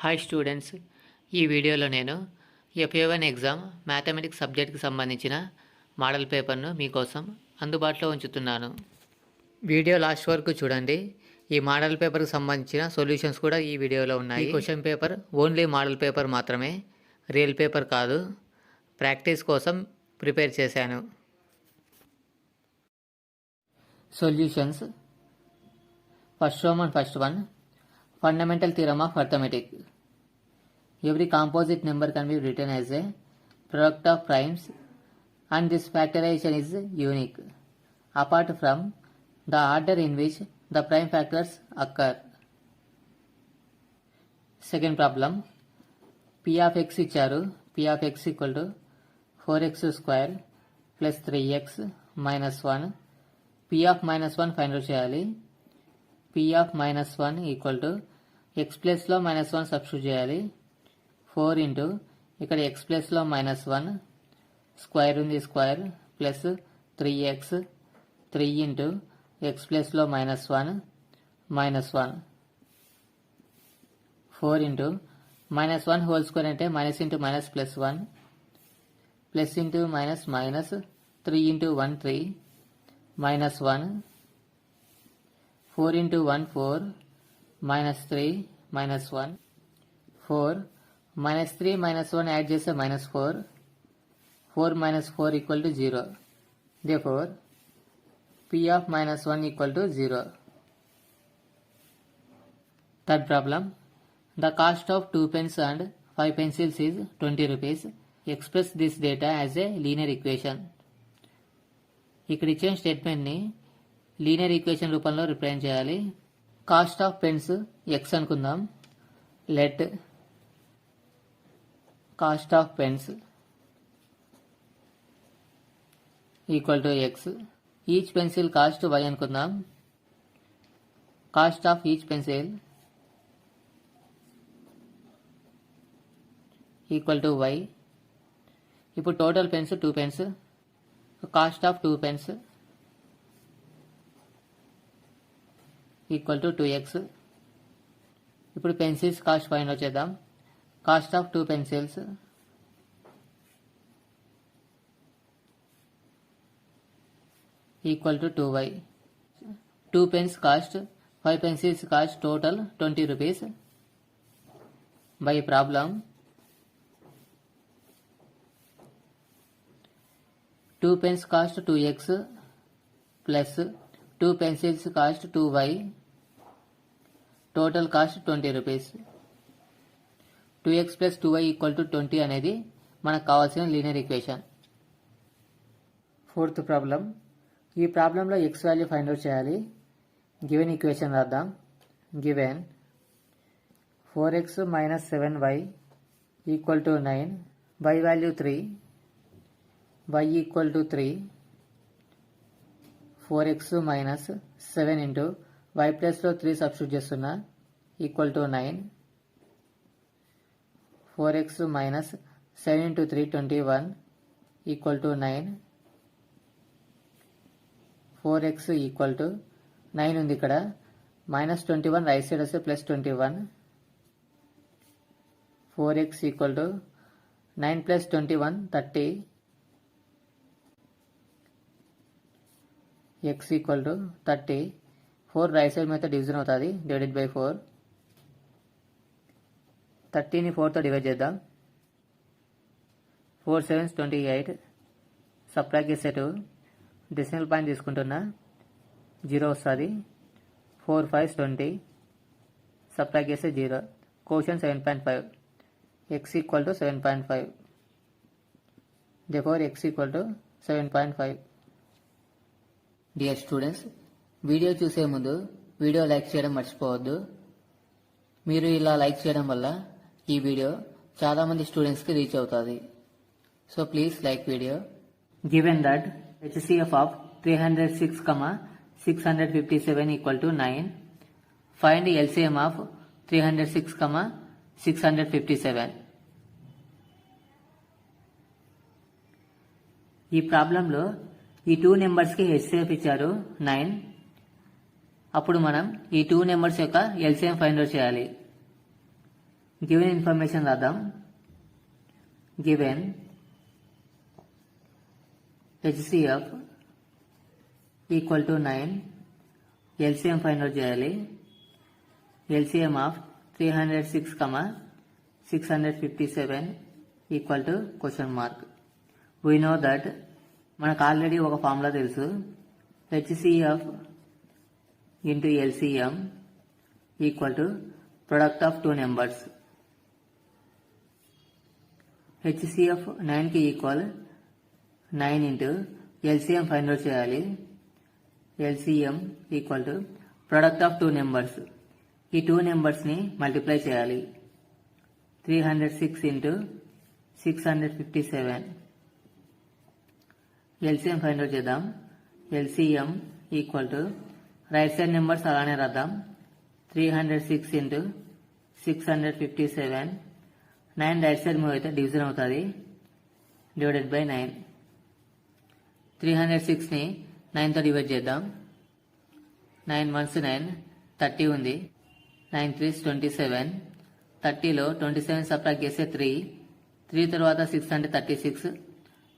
Hi students, ఈ వీడియోలో నేను FA1 ఎగ్జామ్ మ్యాథమెటిక్స్ సబ్జెక్ట్కి సంబంధించిన మోడల్ పేపర్ను మీకోసం అందుబాటులో ఉంచుతున్నాను. వీడియో లాస్ట్ వరకు చూడండి. ఈ మోడల్ పేపర్కి సంబంధించిన సొల్యూషన్స్ కూడా ఈ వీడియోలో ఉన్నాయి. Question paper only model paper మాత్రమే, రియల్ పేపర్ కాదు. ప్రాక్టీస్ కోసం ప్రిపేర్ చేశాను. Solutions. First one fundamental theorem of arithmetic. Every composite number can be written as a product of primes and this factorization is unique apart from the order in which the prime factors occur. Second problem, p of x ఇచ్చారు. p of x equal to 4x square plus 3x minus 1. p of minus 1 find out చేయాలి. p of minus 1 equal to x plus లో minus 1 substitute చేయాలి. 4 into ఇక్కడ x plus లో minus 1 square ఉంది, square plus 3x 3 into x plus లో minus 1 4 into minus 1 whole square అంటే minus into minus plus 1 plus into minus minus 3 into 1 3 minus 1 4 into 1 4 minus 3 minus 1 4 minus 3 minus 1 add చేస్తే minus 4 4 minus 4 equal to 0. Therefore p of minus 1 equal to 0. Third problem, the cost of 2 pens and 5 pencils is 20 rupees. Express this data as a linear equation. ఇక్కడ ఇచ్చిన స్టేట్మెంట్ని linear equation రూపంలో represent చేయాలి. Cost of pens x అనుకుందాం. Let cost of pens equal to x. Each pencil cost y అనుకుందాం. Cost of each pencil equal to y. ఇప్పుడు total pens 2 pens. Cost of 2 pens equal to 2x. ఇప్పుడు pencils cost find out చేద్దాం. Cost of 2 pencils equal to 2y. 2 pens cost 5 pencils cost total 20 rupees. By problem 2 pens cost 2x plus 2 pencils cost 2y, total cost 20 rupees. 2x plus 2y equal to 20 అనేది మనకు కావాల్సిన linear equation. Fourth problem. ఈ ప్రాబ్లంలో x value find out చేయాలి. Given equation రాద్దాం. Given 4x minus 7y equal to 9, y value 3, y equal to 3, 4x minus 7 into y plus లో 3 substitute చేస్తున్నా equal to 9. 4x minus 7 into 3 21 equal to 9. 4x equal to 9 ఉంది ఇక్కడ. Minus 21 right side వస్తే plus 21. 4x equal to 9 plus 21 30. x equal to 30. 4 right side మీద division అవుతుంది, divided by 4. 30ని 4తో divide చేద్దాం. 4 7 28. Subtract చేసే 2 decimal point తీసుకుంటున్నా 0 వస్తుంది. 4 5 20. సబ్ట్రాక్ట్ చేస్తే 0. Quotient 7.5. x equal to 7.5. therefore x equal to 7.5. Dear students, video చూసే ముందు వీడియో లైక్ చేయడం మర్చిపోవద్దు. మీరు ఇలా లైక్ చేయడం వల్ల ఈ వీడియో చాలామంది స్టూడెంట్స్కి రీచ్ అవుతుంది. So please like video. Given that HCF of 306, 657 equal to 9, find LCM of 306, 657. ఈ ప్రాబ్లంలో ఈ 2 నెంబర్స్కి HCF ఇచ్చారు 9. అప్పుడు మనం ఈ 2 నెంబర్స్ యొక్క LCM ఫైండ్ అవుట్ చేయాలి. గివెన్ ఇన్ఫర్మేషన్ రాద్దాం. Given HCF equal to 9, LCM find out చేయాలి. LCM of 306, 657 equal to question mark. We know that మనకు ఆల్రెడీ ఒక ఫార్ములా తెలుసు. HCF into LCM equal to product of two numbers. HCF 9కి equal 9 into LCM find out చేయాలి. LCM equal to product of two numbers. ఈ టూ నెంబర్స్ని multiply చేయాలి. 306 into 657. LCM find out చేద్దాం. LCM equal to right side numbers అలానే రాద్దాం. 306 into 657. 9 right side move అయితే డివిజన్ అవుతుంది. Divided by 9. 306ని 9తో డివైడ్ చేద్దాం. 9 1s 9, 30 ఉంది. 9 3s 27. 30లో 27 సబ్ట్రాక్ట్ చేస్తే 3. 3 తర్వాత 6 అంటే 36.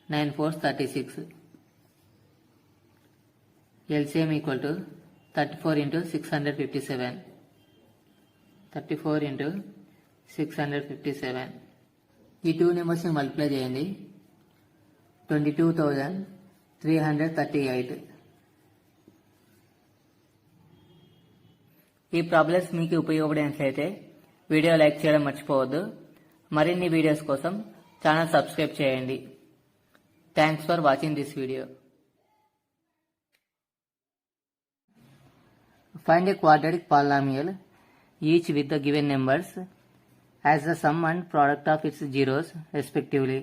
9 4s 36. LCM equal to 34 into 657. 34 into 657. ఈ టూ నెంబర్స్ని మల్టిప్లై చేయండి. 22,338. ఈ ప్రాబ్లమ్స్ మీకు ఉపయోగపడినట్లయితే వీడియో లైక్ చేయడం మర్చిపోవద్దు. మరిన్ని వీడియోస్ కోసం ఛానల్ సబ్స్క్రైబ్ చేయండి. Thanks for watching this video. Find a quadratic polynomial each with the given numbers as the sum and product of its zeros respectively.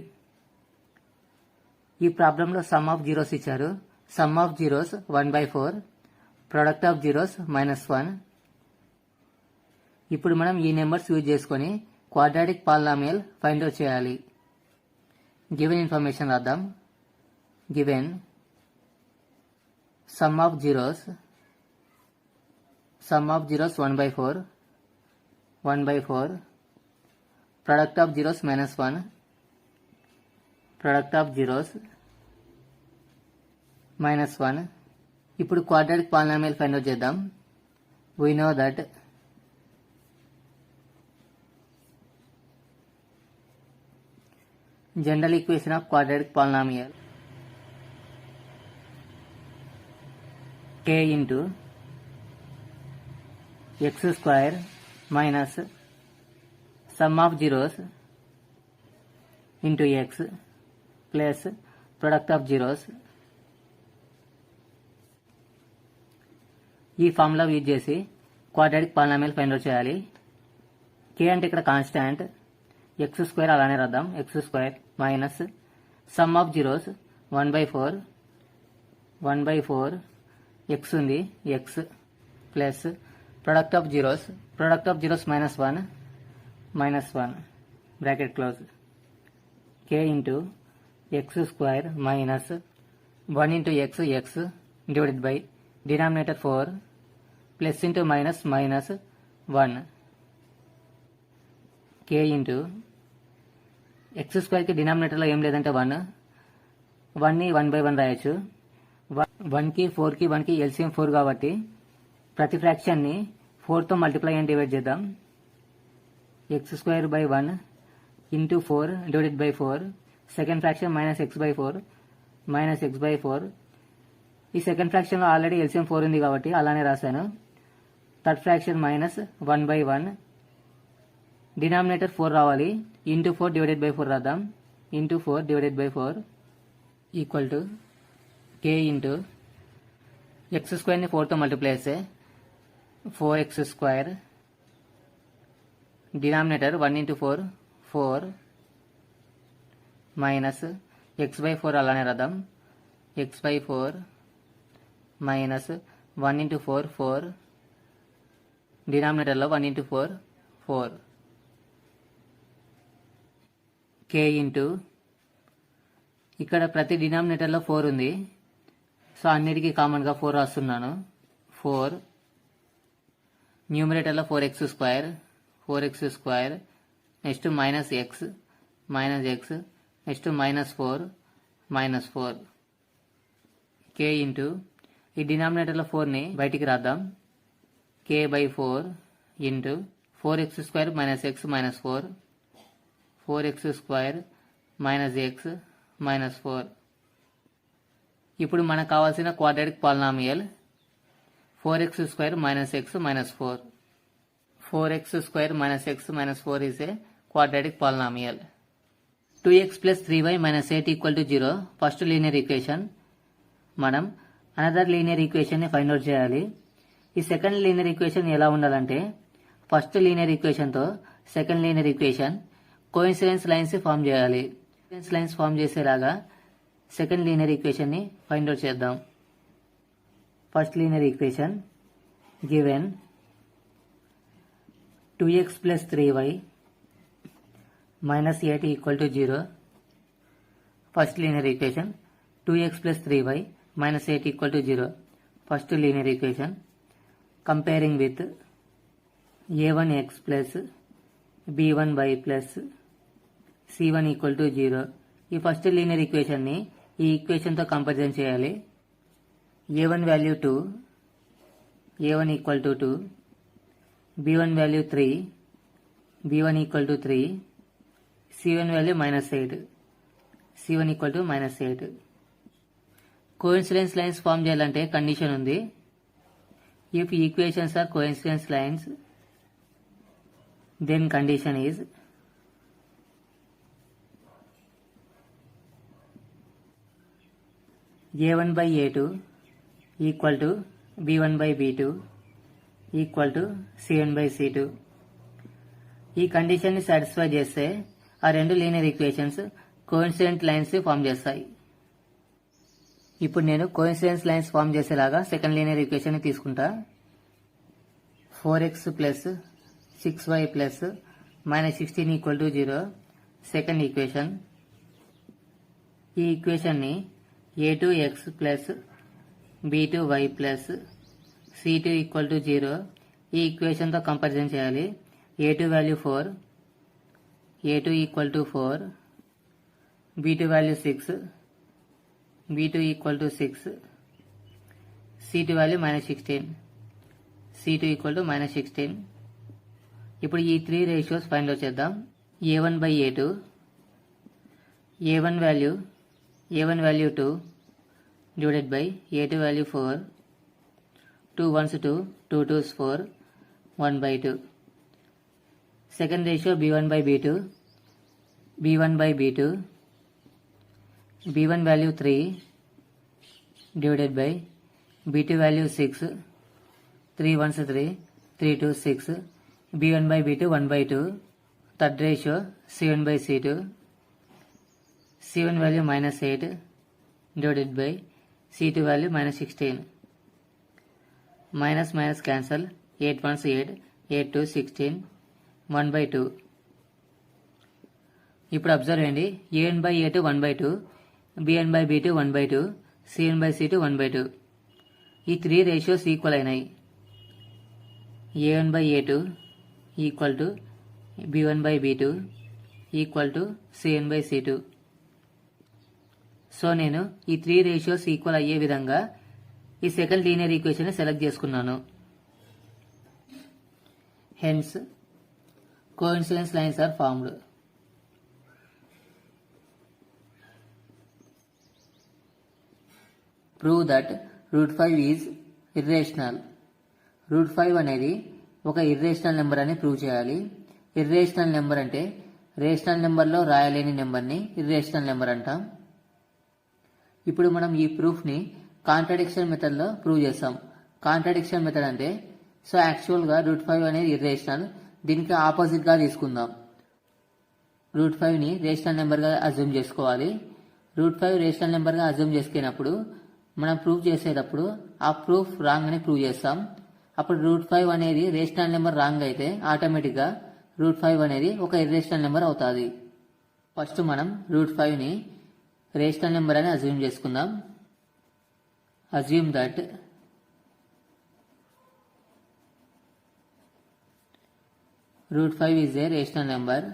ఈ ప్రాబ్లంలో సమ్ ఆఫ్ జీరోస్ ఇచ్చారు. Some of zeros 1/4, product of zeros -1. ఇప్పుడు మనం ఈ numbers use చేసుకొని quadratic polynomial find out చేయాలి. Given information రాద్దాం. Given some of zeros 1/4, product of zeros -1, product of zeros -1. ఇప్పుడు క్వాడ్రాటిక్ పాలినామియల్ ఫైండ్ అవుట్ చేద్దాం. We know that general equation of quadratic polynomial k into x square minus sum of zeros into x plus product of zeros. ఈ formula use చేసి quadratic polynomial find out చేయాలి. k అంటే ఇక్కడ constant, x square అలానే రాద్దాం. x square minus sum of zeros 1/4 x ఉంది, x plus product of zeros -1 bracket close. k into x square minus 1 into x divided by denominator 4 plus into minus 1. k into x square కి denominator లో ఏం లేదంటే 1ని 1/1 రాయొచ్చు. 1కి 4కి 1కి ఎల్సిఎం 4 కాబట్టి ప్రతి ఫ్రాక్షన్ ని 4తో మల్టిప్లై అండ్ డివైడ్ చేద్దాం. x square by 1 into 4 divided by 4. Second fraction -x/4 ఈ సెకండ్ ఫ్రాక్షన్ లో ఆల్రెడీ ఎల్సిఎం 4 ఉంది కాబట్టి అలానే రాశాను. థర్డ్ ఫ్రాక్షన్ -1/1 డినామినేటర్ 4 రావాలి. ఇంటూ 4 డివైడెడ్ బై 4 రాద్దాం. Into 4 divided by 4 equal to k into x square ని 4తో మల్టిప్లై చేస్తే 4x square denominator 1 into 4 minus x/4 అలానే రాద్దాం. x/4 minus 1 into 4 డినామినేటర్లో 1 into 4 k into ఇక్కడ ప్రతి డినామినేటర్లో 4 ఉంది. సో అన్నిటికీ కామన్గా 4 రాస్తున్నాను. 4 న్యూమరేటర్లో 4x square next minus X, next minus 4 k into ఈ డినామినేటర్లో 4ని బయటికి రాద్దాం. k/4 into 4x² - x - 4 4x² - x - 4. ఇప్పుడు మనకు కావాల్సిన quadratic polynomial 4x² - x - 4. 4x² - x - 4 is a quadratic polynomial. 2x plus 3y minus 8 equal to 0. First linear equation. మనం another linear equation ని find out చేయాలి. ఈ సెకండ్ లీనియర్ ఈక్వేషన్ ఎలా ఉండాలంటే first linear equation తో second linear equation coincidence lines form చేయాలి. Coincidence lines form చేసేలాగా second linear equation ని ఫైండ్ అవుట్ చేద్దాం. First linear equation given 2x plus 3y minus 8 equal to 0. First linear equation 2x plus 3y minus 8 equal to 0. First linear equation comparing with a1x plus b1y plus c1 equal to 0. ఈ first linear equation ని ఈ equation తో comparison చేయాలి. a1 value 2, a1 equal to 2, b1 value 3, b1 equal to 3, c1 value -8, c1 equal to -8. Coincidence lines form చేయాలంటే condition ఉంది. If equations are coincidence lines then condition is a1/a2 equal to b1/b2 equal to c1/c2. ఈ condition ని satisfy చేస్తే ఆ రెండు linear equations coincident lines form చేస్తాయి. ఇప్పుడు నేను కోఇన్సిడెన్స్ లైన్స్ ఫామ్ చేసేలాగా సెకండ్ లీనియర్ ఈక్వేషన్ ని తీసుకుంటా. 4x plus 6y plus -16 equal to 0 second equation. ఈ ఈక్వేషన్ ని a2x plus b2y plus c2 equal to 0 ఈ ఈక్వేషన్ తో కంపారిజన్ చేయాలి. a2 value 4, a2 equal to 4, b2 value 6, b2 equal to 6, c2 value -16, c2 equal to -16. ఇప్పుడు ఈ three ratios find out చేద్దాం. a1/a2 a1 value 2 divided by a2 value 4, 2 1s 2, 2 2s 4, 1/2. Second ratio b1/b2 b1 value 3 divided by b2 value 6, 3 1s 3, 3 2s 6, b1/b2 1/2. Third ratio c1/c2 c1 value -8 divided by c2 value -16. Minus minus cancel, 8 1s 8, 8 2 16, 1/2. ఇప్పుడు observe చేయండి. a1/a2 1/2, b1/b2 1/2, c1/c2 1/2. ఈ three ratios equal అయినాయి. a1/a2 equal to b1/b2 equal to c1/c2. So నేను ఈ three ratios equal అయ్యే విధంగా ఈ second linear equation select చేసుకున్నాను. Hence coincidence lines are formed. Prove that √5 is irrational. √5 అనేది ఒక ఇర్రేషనల్ నెంబర్ అని ప్రూవ్ చేయాలి. ఇర్రేషనల్ నెంబర్ అంటే రేషనల్ నెంబర్లో రాయలేని నెంబర్ని ఇర్రేషనల్ నెంబర్ అంటాం. ఇప్పుడు మనం ఈ ప్రూఫ్ని కాంట్రాడిక్షన్ మెథడ్లో ప్రూవ్ చేస్తాం. కాంట్రాడిక్షన్ మెథడ్ అంటే సో యాక్చువల్గా √5 అనేది ఇర్రేషనల్, దీనికి ఆపోజిట్గా తీసుకుందాం. √5ని రేషనల్ నెంబర్గా అజ్యూమ్ చేసుకోవాలి. √5 రేషనల్ నెంబర్గా అజ్యూమ్ చేసుకున్నప్పుడు మనం ప్రూవ్ చేసేటప్పుడు ఆ ప్రూఫ్ రాంగ్ అని ప్రూవ్ చేస్తాం. అప్పుడు √5 అనేది రేషనల్ నెంబర్ రాంగ్ అయితే ఆటోమేటిక్గా √5 అనేది ఒక ఇర్రేషనల్ నెంబర్ అవుతుంది. ఫస్ట్ మనం √5ని రేషనల్ నెంబర్ అని అజ్యూమ్ చేసుకుందాం. Assume that √5 is a rational number.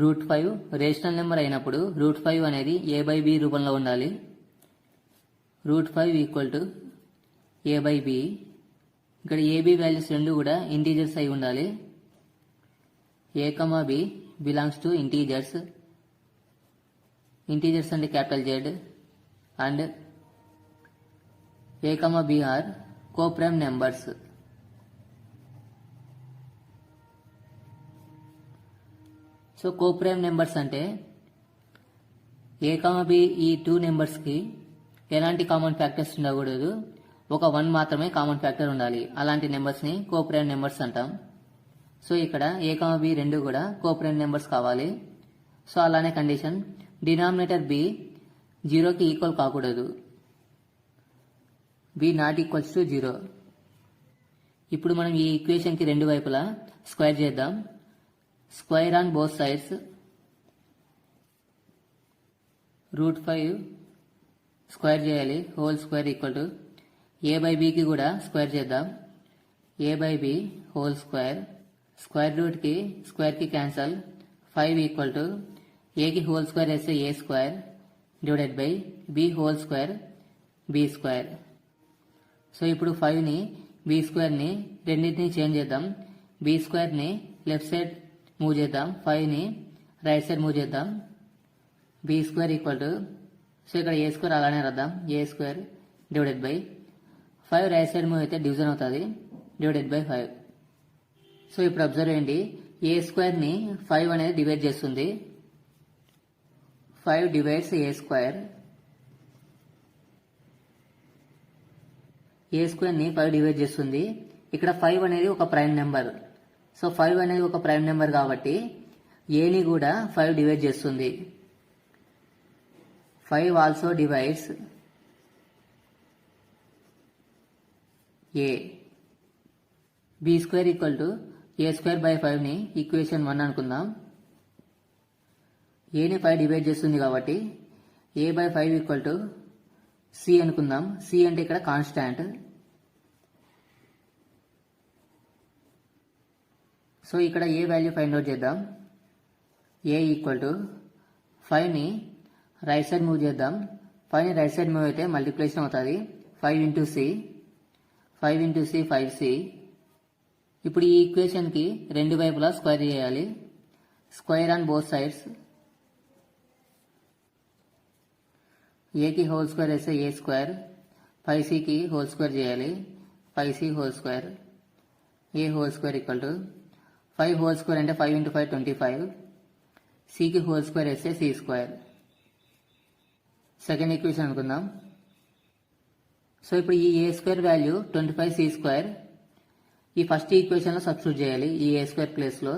√5 rational number అయినప్పుడు √5 అనేది a/b రూపంలో ఉండాలి. √5 ఈక్వల్ టు a/b. ఇక్కడ ab వాల్యూస్ రెండు కూడా ఇంటీజర్స్ అయి ఉండాలి. a, b belongs to integers. Integers అంటే capital Z and a, b are coprime numbers. So coprime numbers అంటే a, b ఈ 2 నెంబర్స్కి ఎలాంటి కామన్ ఫ్యాక్టర్స్ ఉండకూడదు, ఒక 1 మాత్రమే కామన్ ఫ్యాక్టర్ ఉండాలి. అలాంటి నెంబర్స్ని కోప్రైమ్ నెంబర్స్ అంటాం. సో ఇక్కడ a, b రెండు కూడా కోప్రైమ్ నెంబర్స్ కావాలి. సో అలానే కండిషన్ డినామినేటర్ b 0కి ఈక్వల్ కాకూడదు, b నాట్ ఈక్వల్స్ టు 0. ఇప్పుడు మనం ఈ ఈక్వేషన్కి రెండు వైపులా స్క్వేర్ చేద్దాం. Square on both sides. √5 square చేయాలి, హోల్ స్క్వేర్ ఈక్వల్ టు a/bకి కూడా స్క్వేర్ చేద్దాం. a/b whole square. స్క్వేర్ రూట్కి స్క్వేర్కి క్యాన్సల్. 5 ఈక్వల్ టు ఏకి హోల్ స్క్వేర్ వేస్తే a square divided by b whole square b square. So ఇప్పుడు 5ని b స్క్వేర్ని రెండింటిని చేంజ్ చేద్దాం. b స్క్వేర్ని లెఫ్ట్ సైడ్ మూవ్ చేద్దాం, 5ని రైట్ సైడ్ మూవ్ చేద్దాం. b square equal to, so ఇక్కడ a స్క్వేర్ అలానే రాద్దాం, a square divided by 5 right side move అయితే డివిజన్ అవుతుంది, డివైడెడ్ బై 5. సో ఇప్పుడు అబ్జర్వ్ చేయండి, a స్క్వేర్ని 5 అనేది డివైడ్ చేస్తుంది. 5 divides a square. a స్క్వేర్ని 5 divide చేస్తుంది. ఇక్కడ 5 అనేది ఒక ప్రైమ్ నెంబర్. సో 5 అనేది ఒక ప్రైమ్ నెంబర్ కాబట్టి ఏని కూడా 5 డివైడ్ చేస్తుంది. 5 also divides a. b square equal to a square by 5ని ఈక్వేషన్ 1 అనుకుందాం. ఏని 5 డివైడ్ చేస్తుంది కాబట్టి a by 5 equal to c అనుకుందాం. c అంటే ఇక్కడ కాన్స్టాంట్. సో ఇక్కడ a వాల్యూ ఫైండ్ అవుట్ చేద్దాం. a ఈక్వల్ టు 5ని రైట్ సైడ్ మూవ్ చేద్దాం. 5ని రైట్ సైడ్ మూవ్ అయితే మల్టిప్లికేషన్ అవుతుంది, 5 into c, 5 into c 5c. ఇప్పుడు ఈ ఈక్వేషన్కి రెండు వైపులా స్క్వేర్ చేయాలి. Square on both sides. ఏకి హోల్ స్క్వేర్ వేస్తే a స్క్వేర్, 5cకి హోల్ స్క్వేర్ చేయాలి, 5c whole square. a whole square equal to 5 whole square అంటే 5 ఇంటూ 5 25, cకి హోల్ స్క్వేర్ వేస్తే c స్క్వేర్. సెకండ్ ఈక్వేషన్ అనుకుందాం. సో ఇప్పుడు ఈ a square value 25c square ఈ first ఈక్వేషన్లో substitute చేయాలి. ఈ a స్క్వేర్ ప్లేస్లో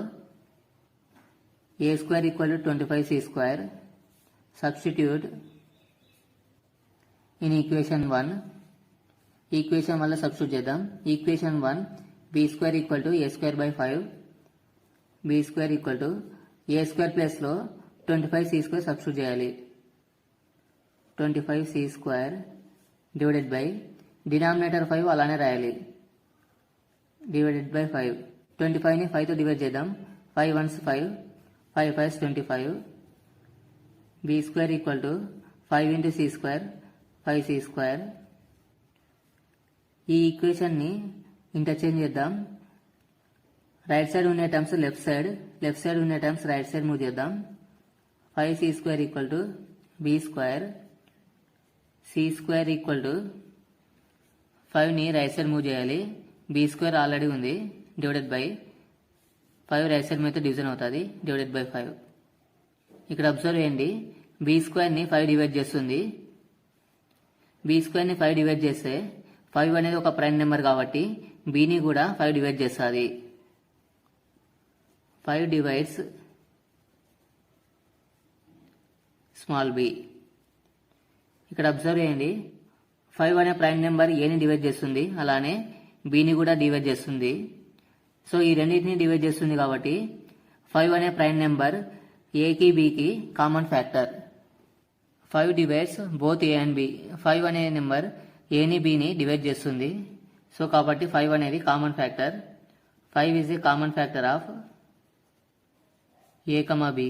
a square equal to 25c square. Substitute in equation 1. Equation 1లో substitute చేద్దాం. Equation 1 b square equal to a square by 5, b square equal to a square ప్లేస్లో 25c square substitute చేయాలి. 25c square divided by denominator 5 అలానే రాయాలి, divided by 5. 25ని 5తో divide చేద్దాం. 5 1s 5, 5 5s 25. b square equal to 5 into c square 5c square. ఈ ఈక్వేషన్ని interchange చేద్దాం. Right side ఉండే terms left side, left side ఉండే టర్మ్స్ రైట్ సైడ్ మూవ్ చేద్దాం. 5c square equal to b square, c square equal to 5ని right side move చేయాలి, b square already ఉంది, divided by 5 right side మీద division అవుతుంది, divided by 5. ఇక్కడ observe చేయండి, b స్క్వేర్ని 5 divide చేస్తుంది. b స్క్వేర్ని 5 డివైడ్ చేస్తే 5 అనేది ఒక ప్రైమ్ నెంబర్ కాబట్టి bని కూడా 5 డివైడ్ చేస్తుంది. 5 డివైడ్స్ స్మాల్ b. ఇక్కడ అబ్జర్వ్ చేయండి, 5 అనే ప్రైమ్ నెంబర్ ఏని డివైడ్ చేస్తుంది, అలానే bని కూడా డివైడ్ చేస్తుంది. సో ఈ రెండింటిని డివైడ్ చేస్తుంది కాబట్టి 5 అనే ప్రైమ్ నెంబర్ ఏకి బికి common factor. 5 divides both a and b. 5 అనే నెంబర్ ఏని బిని డివైడ్ చేస్తుంది. సో కాబట్టి 5 అనేది common factor. 5 is a common factor of a comma b.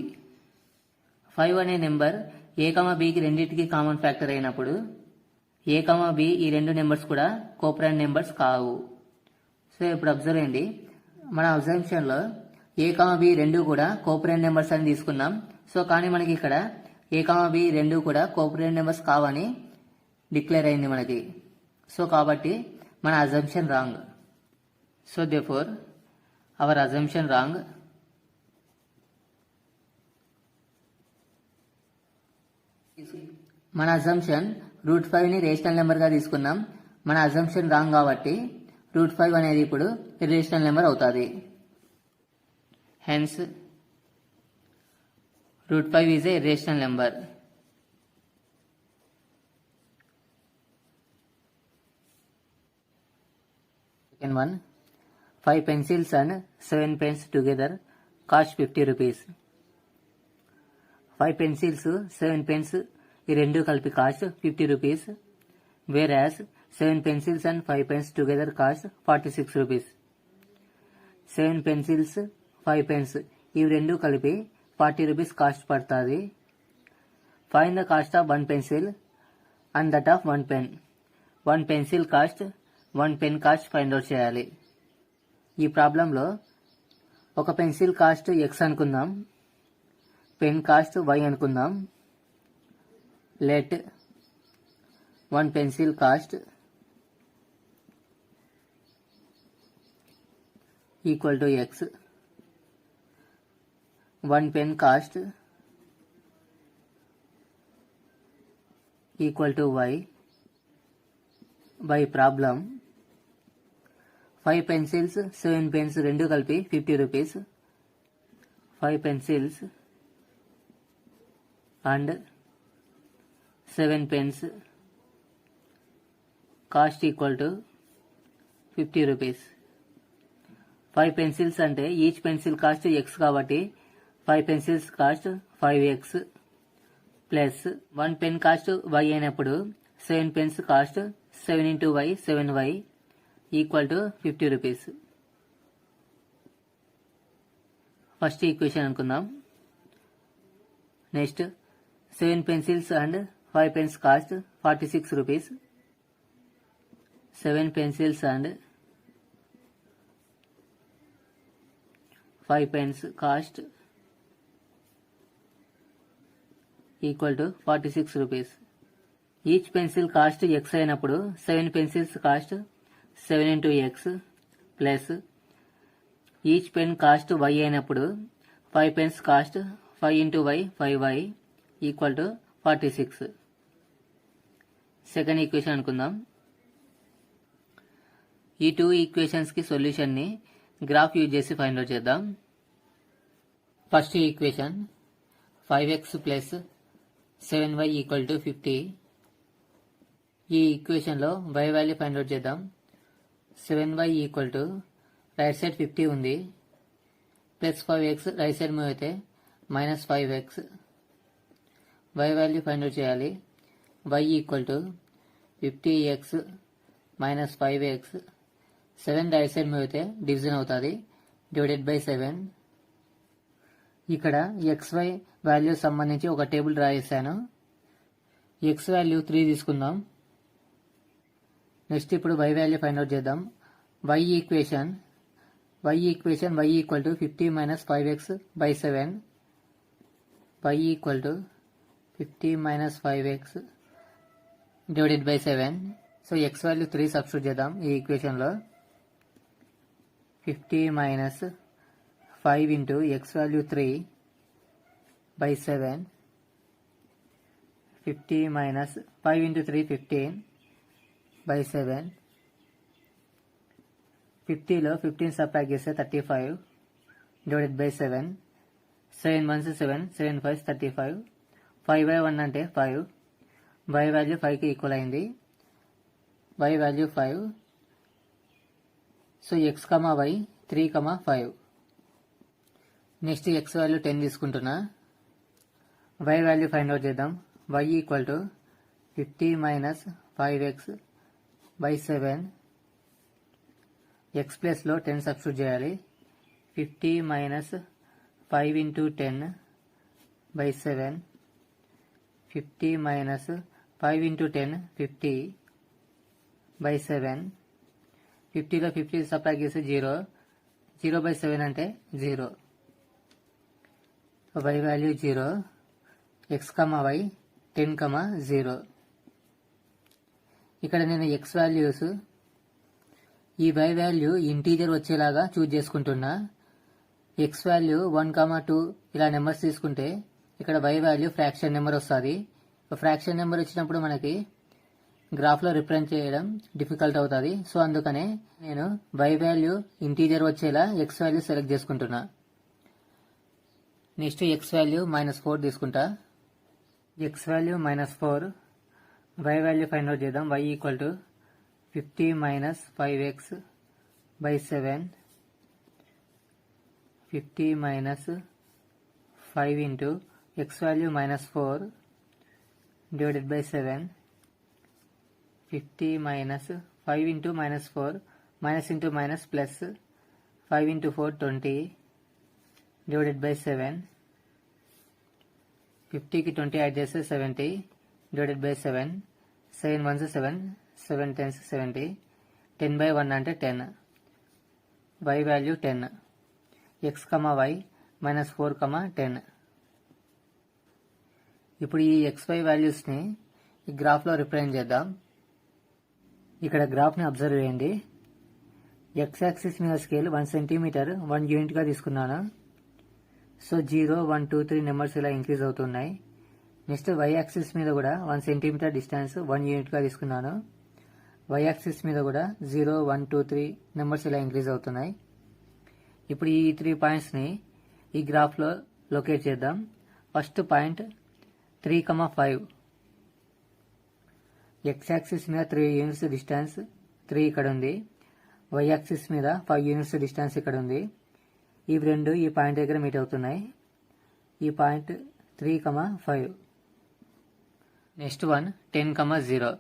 5 అనే నెంబర్ ఏ కమా బికి రెండింటికి కామన్ ఫ్యాక్టర్ అయినప్పుడు ఏ కమా బి ఈ రెండు నెంబర్స్ కూడా కోప్రాండ్ నెంబర్స్ కావు. సో ఇప్పుడు అబ్జర్వ్ చేయండి, మన అబ్జర్వేషన్లో ఏ కమా బి రెండు కూడా కోప్రాండ్ నెంబర్స్ అని తీసుకున్నాం. సో కానీ మనకి ఇక్కడ ఏ కమా బి రెండు కూడా కోప్రాండ్ నెంబర్స్ కావని డిక్లేర్ అయింది మనకి. సో కాబట్టి మన assumption wrong. So therefore hour assumption wrong. మన అజంప్షన్ √5ని రేషనల్ నెంబర్ గా తీసుకున్నాం. మన అజంప్షన్ రాంగ్ కాబట్టి √5 అనేది ఇప్పుడు ఇర్రేషనల్ నెంబర్ అవుతుంది. Hence √5 is a irrational number. Second one, 5 pencils and 7 pens together cost 50 rupees. 5 pencils, 7 pens ఈ రెండు కలిపి cost 50 rupees. whereas 7 pencils and 5 pens together cost 46 rupees. 7 pencils, 5 pens ఇవి రెండు కలిపి 40 రూపీస్ కాస్ట్ పడుతుంది. Find the cost of 1 pencil and that of 1 pen. 1 pencil cost 1 pen cost find out చేయాలి. ఈ ప్రాబ్లంలో ఒక పెన్సిల్ కాస్ట్ ఎక్స్ అనుకుందాం, pen cost y అనుకుందాం. Let 1 pencil cost equal to x, 1 pen cost equal to y. By problem 5 pencils, 7 pens రెండు కలిపి 50 rupees. 5 pencils and 7 pens cost equal to 50 rupees. 5 pencils అంటే each pencil cost x కాబట్టి 5 pencils cost 5x plus 1 pen cost y అయినప్పుడు 7 pens cost 7 into y 7y equal to 50 rupees. First equation అనుకుందాం. Next 7 pencils and 5 pens cost 46 rupees. 7 pencils and 5 pens cost equal to 46 rupees. Each pencil cost x అయినప్పుడు 7 pencils cost 7 into x plus each pen cost y అయినప్పుడు 5 pens cost 5 into y 5y equal to 46. Second equation అనుకుందాం. ఈ 2 equations కి solution ని graph use చేసి find out చేద్దాం. First equation 5x plus 7y equal to 50. ఈ equation లో y value find out చేద్దాం. 7y equal to right side 50 ఉంది, plus 5x right side move అయితే minus 5x. y value find out చేయాలి. y equal to 50x minus 5x. 7 right side move అయితే division అవుతుంది, divided by 7. ఇక్కడ xy వాల్యూ సంబంధించి ఒక టేబుల్ డ్రా చేశాను. x వాల్యూ 3 తీసుకుందాం. నెక్స్ట్ ఇప్పుడు y వాల్యూ ఫైండ్ అవుట్ చేద్దాం. y equation y equal to 50 minus 5x by 7. y equal to 50 minus 5x divided by 7. So x value 3 substitute చేద్దాం ఈ ఈక్వేషన్లో. 50 minus 5 into x value 3 by 7. 50 minus 5 into 3 15 by 7. 50లో 15 subtract చేస్తే 35 divided by 7. 7 1 7, 7 5 35. 5/1 అంటే 5. y value 5కి equal అయింది. y value 5. So x, y 3, 5. Next x value 10 తీసుకుంటున్నా. y value find out చేద్దాం. y equal to 50 minus 5x by 7. x ప్లస్లో 10 substitute చేయాలి. 50 minus 5 into 10 by 7. 50 minus 5 into 10 50 by 7. 50లో 50 subtract చేస్తే 0. 0 by 7 అంటే 0. y value 0. x, y 10, 0. ఇక్కడ నేను x values ఈ y value integer వచ్చేలాగా చూజ్ చేసుకుంటున్నా. x వాల్యూ 1, 2 ఇలా నెంబర్స్ తీసుకుంటే ఇక్కడ y వాల్యూ ఫ్రాక్షన్ నెంబర్ వస్తుంది. ఫ్రాక్షన్ నెంబర్ వచ్చినప్పుడు మనకి గ్రాఫ్లో రిప్రజెంట్ చేయడం డిఫికల్ట్ అవుతుంది. సో అందుకనే నేను y వాల్యూ ఇంటీజర్ వచ్చేలా x వాల్యూ సెలెక్ట్ చేసుకుంటున్నా. నెక్స్ట్ x వాల్యూ -4 తీసుకుంటా. x value -4, y value find out చేద్దాం. y equal to 50 minus 5x by 7. 50 minus 5 into x value -4 divided by 7. 50 minus 5 into -4, minus into minus plus 5 into 4 20 divided by 7. 50 की 20 add చేస్తే 70 divided by 7. 7 1s 7, 7 10s 70. 10 by 1 అంటే 10. y value 10. x, y -4, 10. ఇప్పుడు ఈ xy వాల్యూస్ని ఈ గ్రాఫ్లో represent చేద్దాం. ఇక్కడ గ్రాఫ్ని అబ్జర్వ్ చేయండి. x యాక్సిస్ మీద స్కేల్ 1 సెంటీమీటర్ 1 యూనిట్గా తీసుకున్నాను. సో 0, 1, 2, 3 నెంబర్స్ ఇలా ఇంక్రీజ్ అవుతున్నాయి. నెక్స్ట్ y యాక్సిస్ మీద కూడా 1 సెంటీమీటర్ డిస్టెన్స్ 1 యూనిట్గా తీసుకున్నాను. y యాక్సిస్ మీద కూడా 0, 1, 2, 3 నెంబర్స్ ఇలా ఇంక్రీజ్ అవుతున్నాయి. ఇప్పుడు ఈ 3 పాయింట్స్ని ఈ గ్రాఫ్లో లొకేట్ చేద్దాం. First point 3, 5. x యాక్సిస్ మీద 3 యూనిట్స్ డిస్టెన్స్ 3 ఇక్కడ ఉంది. y యాక్సిస్ మీద 5 యూనిట్స్ డిస్టెన్స్ ఇక్కడ ఉంది. ఇవి రెండు ఈ పాయింట్ దగ్గర మీట్ అవుతున్నాయి. ఈ point 3, 5. Next one 10, 0.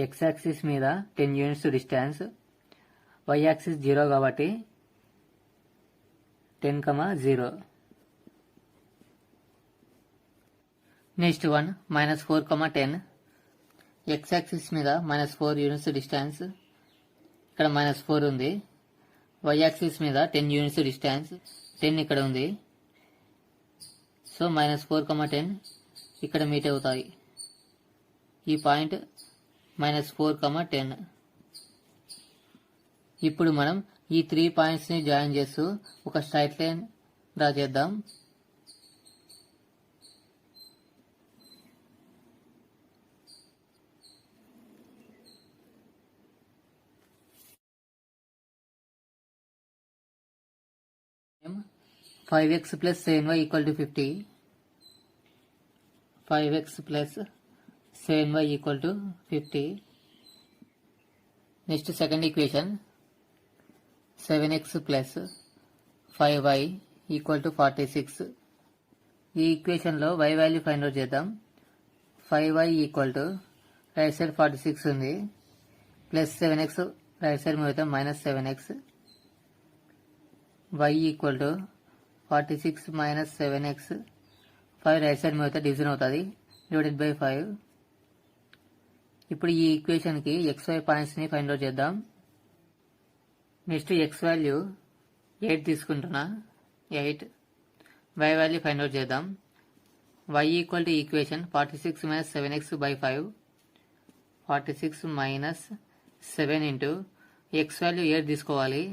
x axis మీద 10 యూనిట్స్ డిస్టెన్స్, y యాక్సిస్ 0 కాబట్టి 10, 0. Next one -4, 10. x యాక్సిస్ మీద -4 యూనిట్స్ డిస్టెన్స్, ఇక్కడ -4 ఉంది. y యాక్సిస్ మీద 10 యూనిట్స్ డిస్టెన్స్, 10 ఇక్కడ ఉంది. సో -4, 10 ఇక్కడ మీట్ అవుతాయి. ఈ పాయింట్ -4, 10. ఇప్పుడు మనం ఈ 3 పాయింట్స్ని జాయిన్ చేస్తూ ఒక స్ట్రైట్ లైన్ డ్రా చేద్దాం. Five X plus 7y equal to 50. 5x plus 7y equal to 50. Next second equation 7x plus 5y equal to 46. ఈ ఈక్వేషన్లో y వాల్యూ ఫైండ్ అవుట్ చేద్దాం. 5y equal to right side 46 ఉంది, plus 7x right side మీద -7x. y equal to 46 minus 7x. 5 right side మీద division అవుతుంది, divided by 5. ఇప్పుడు ఈ ఈక్వేషన్కి xy పాయింట్స్ని find out చేద్దాం. నెక్స్ట్ x వాల్యూ 8 తీసుకుంటున్నా, 8. y వాల్యూ ఫైండ్ అవుట్ చేద్దాం. y equal to equation 46 minus 7x by 5. 46 minus 7 into x value 8 తీసుకోవాలి.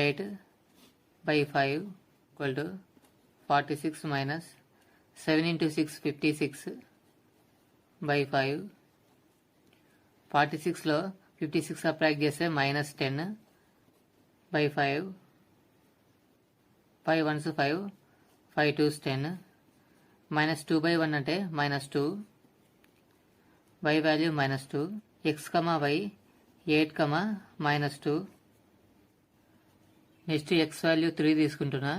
8 by 5 equal to 46 minus 7 into 6, 56 by 5. 46లో 56 subtract చేస్తే -10 by 5. 5 1s 5, 5 2s 10. -2 by 1 అంటే -2. y value -2. x, y 8, -2. Next x value 3 తీసుకుంటున్నా.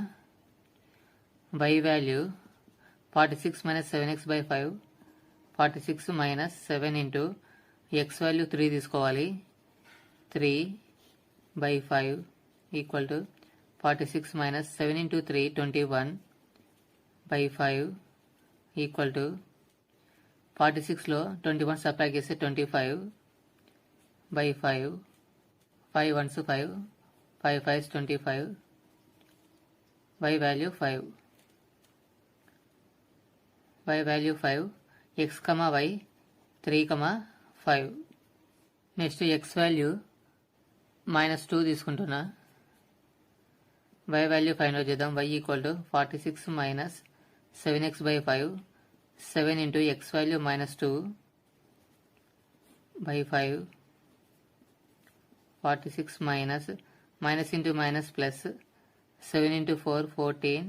y value 46 minus 7x by 5. 46 minus 7 into x value 3 తీసుకోవాలి. 3 by 5 equal to 46 minus 7 into 3 21 by 5 equal to 46 లో 21 subtract చేస్తే 25 by 5 5 ones 5 5 5s 25 y value 5 y value 5 x, y 3, 5 next x value -2 తీసుకుంటున్నా y value find out చేద్దాం y equal to 46 minus 7x by 5 7 into x value -2 by 5 46 minus into minus plus 7 into 4 14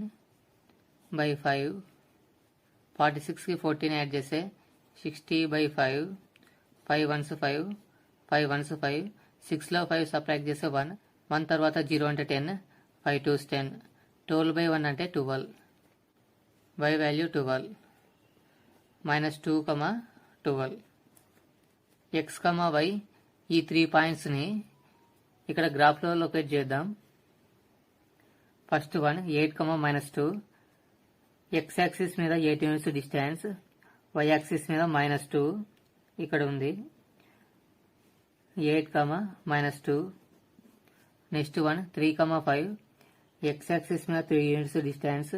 by 5 46 की 14 add చేస్తే 60 by 5 5 ones 5 5 ones 5 6 లో 5 subtract చేస్తే 1 1 తర్వాత 0 అంటే 10 5 2s 10 12 by 1 అంటే 12 y value 12 -2, 12 x, y ఈ 3 పాయింట్స్ని ఇక్కడ గ్రాఫ్లో లొకేట్ చేద్దాం. ఫస్ట్ వన్ 8, -2 x యాక్సిస్ మీద 8 యూనిట్స్ డిస్టెన్స్, y యాక్సిస్ మీద -2 ఇక్కడ ఉంది. 8, -2 నెక్స్ట్ వన్ 3, 5 x యాక్సిస్ మీద 3 యూనిట్స్ డిస్టెన్స్,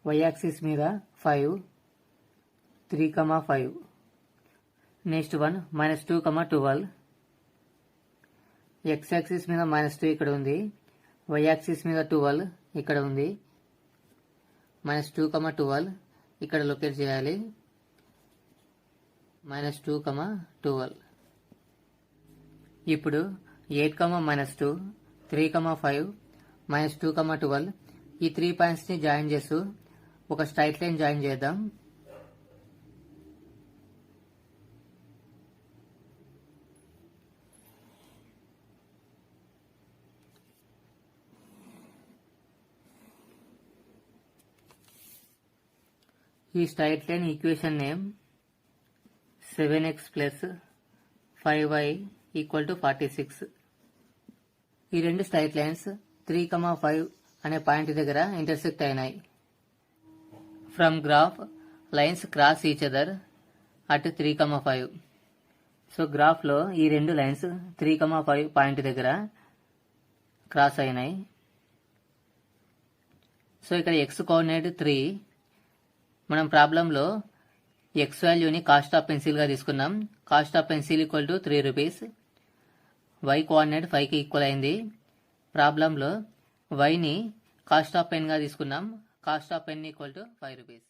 y యాక్సిస్ మీద 5 3, 5 నెక్స్ట్ వన్ -2, 12 x యాక్సిస్ మీద -2 ఇక్కడ ఉంది, y యాక్సిస్ మీద 12 ఇక్కడ ఉంది. -2, 12 ఇక్కడ లొకేట్ చేయాలి. -2, 12 ఇప్పుడు 8, -2 3, 5 -2, 12 ఈ 3 పాయింట్స్ని జాయిన్ చేస్తూ ఒక స్ట్రైట్ లైన్ జాయిన్ చేద్దాం. ఈ straight line equation name 7x plus 5y equal to 46. ఈ రెండు స్ట్రైట్ లైన్స్ 3, 5 అనే పాయింట్ దగ్గర ఇంటర్సెక్ట్ అయినాయి. From graph lines cross each other at 3, 5. So గ్రాఫ్లో ఈ రెండు లైన్స్ 3, 5 పాయింట్ దగ్గర క్రాస్ అయినాయి. సో ఇక్కడ x కోఆర్డినేట్ 3. మనం ప్రాబ్లంలో x వాల్యూని కాస్ట్ ఆఫ్ పెన్సిల్గా తీసుకున్నాం. Cost of pencil equal to 3 rupees. y coordinate 5కి ఈక్వల్ అయింది. ప్రాబ్లంలో yని కాస్ట్ ఆఫ్ పెన్గా తీసుకున్నాం. Cost of pen equal to 5 rupees.